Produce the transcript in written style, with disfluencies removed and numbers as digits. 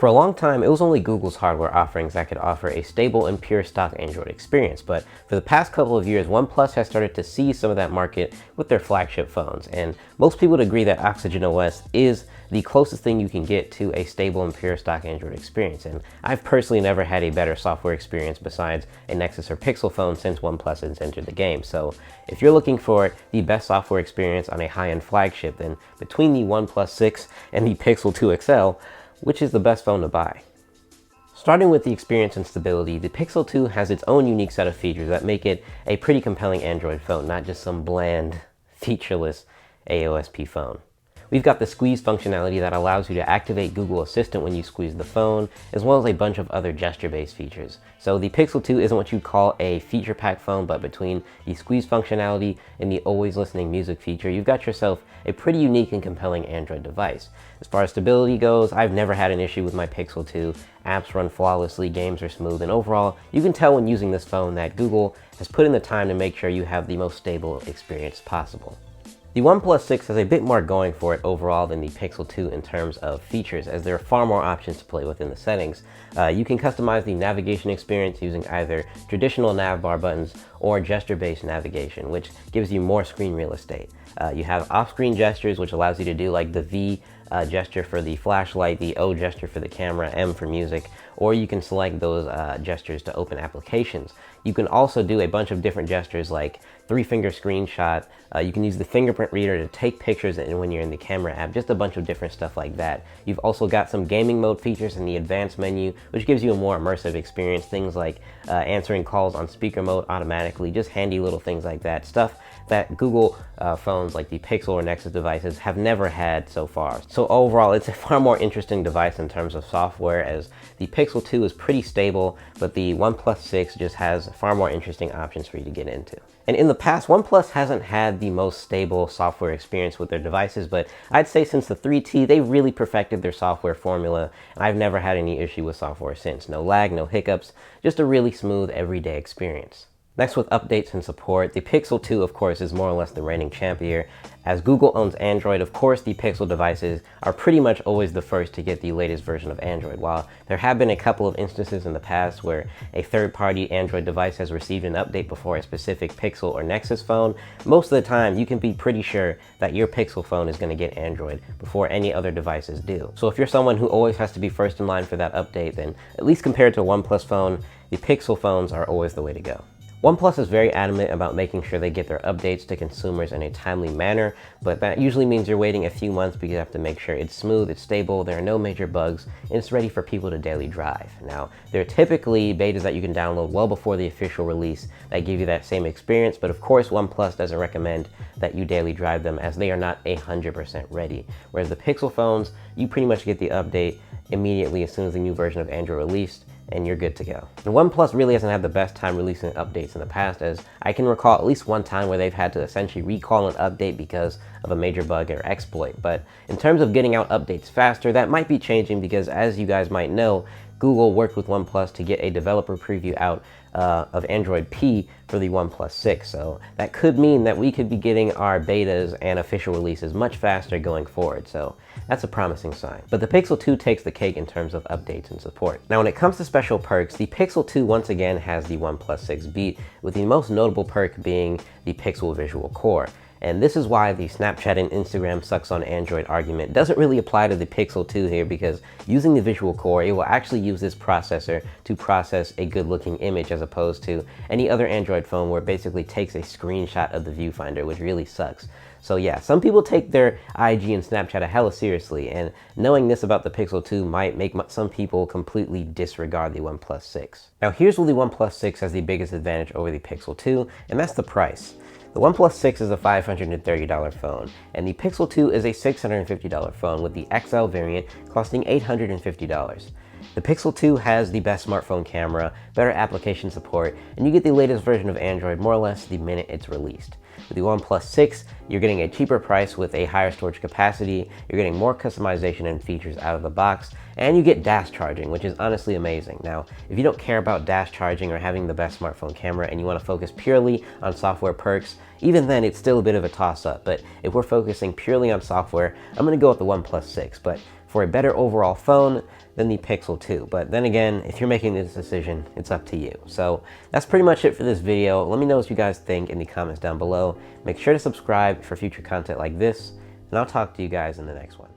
For a long time, it was only Google's hardware offerings that could offer a stable and pure stock Android experience, but for the past couple of years, OnePlus has started to seize some of that market with their flagship phones, and most people would agree that Oxygen OS is the closest thing you can get to a stable and pure stock Android experience, and I've personally never had a better software experience besides a Nexus or Pixel phone since OnePlus has entered the game. So if you're looking for the best software experience on a high-end flagship, then between the OnePlus 6 and the Pixel 2 XL, which is the best phone to buy? Starting with the experience and stability, the Pixel 2 has its own unique set of features that make it a pretty compelling Android phone, not just some bland, featureless AOSP phone. We've got the squeeze functionality that allows you to activate Google Assistant when you squeeze the phone, as well as a bunch of other gesture-based features. So the Pixel 2 isn't what you'd call a feature-packed phone, but between the squeeze functionality and the always listening music feature, you've got yourself a pretty unique and compelling Android device. As far as stability goes, I've never had an issue with my Pixel 2. Apps run flawlessly, games are smooth, and overall, you can tell when using this phone that Google has put in the time to make sure you have the most stable experience possible. The OnePlus 6 has a bit more going for it overall than the Pixel 2 in terms of features, as there are far more options to play with in the settings. You can customize the navigation experience using either traditional nav bar buttons or gesture-based navigation, which gives you more screen real estate. You have off-screen gestures, which allows you to do like the V gesture for the flashlight, the O gesture for the camera, M for music, or you can select those gestures to open applications. You can also do a bunch of different gestures like 3-finger screenshot. You can use the fingerprint reader to take pictures when you're in the camera app, just a bunch of different stuff like that. You've also got some gaming mode features in the advanced menu, which gives you a more immersive experience. Things like answering calls on speaker mode automatically, just handy little things like that. Stuff that Google phones like the Pixel or Nexus devices have never had so far. So overall, it's a far more interesting device in terms of software, as the Pixel 2 is pretty stable, but the OnePlus 6 just has far more interesting options for you to get into. And in the past, OnePlus hasn't had the most stable software experience with their devices, but I'd say since the 3T, they've really perfected their software formula, and I've never had any issue with software since. No lag, no hiccups, just a really smooth everyday experience. Next, with updates and support, the Pixel 2, of course, is more or less the reigning champ here. As Google owns Android, of course, the Pixel devices are pretty much always the first to get the latest version of Android. While there have been a couple of instances in the past where a third-party Android device has received an update before a specific Pixel or Nexus phone, most of the time you can be pretty sure that your Pixel phone is going to get Android before any other devices do. So if you're someone who always has to be first in line for that update, then at least compared to a OnePlus phone, the Pixel phones are always the way to go. OnePlus is very adamant about making sure they get their updates to consumers in a timely manner, but that usually means you're waiting a few months because you have to make sure it's smooth, it's stable, there are no major bugs, and it's ready for people to daily drive. Now, there are typically betas that you can download well before the official release that give you that same experience, but of course OnePlus doesn't recommend that you daily drive them, as they are not 100% ready. Whereas the Pixel phones, you pretty much get the update immediately as soon as the new version of Android released, and you're good to go. And OnePlus really hasn't had the best time releasing updates in the past, as I can recall at least one time where they've had to essentially recall an update because of a major bug or exploit. But in terms of getting out updates faster, that might be changing because, as you guys might know, Google worked with OnePlus to get a developer preview out of Android P for the OnePlus 6. So that could mean that we could be getting our betas and official releases much faster going forward. So that's a promising sign. But the Pixel 2 takes the cake in terms of updates and support. Now, when it comes to special perks, the Pixel 2 once again has the OnePlus 6 beat, with the most notable perk being the Pixel Visual Core. And this is why the Snapchat and Instagram sucks on Android argument doesn't really apply to the Pixel 2 here, because using the Visual Core, it will actually use this processor to process a good looking image, as opposed to any other Android phone where it basically takes a screenshot of the viewfinder, which really sucks. So yeah, some people take their IG and Snapchat a hella seriously, and knowing this about the Pixel 2 might make some people completely disregard the OnePlus 6. Now here's where the OnePlus 6 has the biggest advantage over the Pixel 2, and that's the price. The OnePlus 6 is a $530 phone, and the Pixel 2 is a $650 phone, with the XL variant costing $850. The Pixel 2 has the best smartphone camera, better application support, and you get the latest version of Android more or less the minute it's released. With the OnePlus 6, you're getting a cheaper price with a higher storage capacity, you're getting more customization and features out of the box, and you get dash charging, which is honestly amazing. Now, if you don't care about dash charging or having the best smartphone camera and you want to focus purely on software perks, even then it's still a bit of a toss-up. But if we're focusing purely on software, I'm going to go with the OnePlus 6. But for a better overall phone, than the Pixel 2. But then again, if you're making this decision, it's up to you. So that's pretty much it for this video. Let me know what you guys think in the comments down below. Make sure to subscribe for future content like this, and I'll talk to you guys in the next one.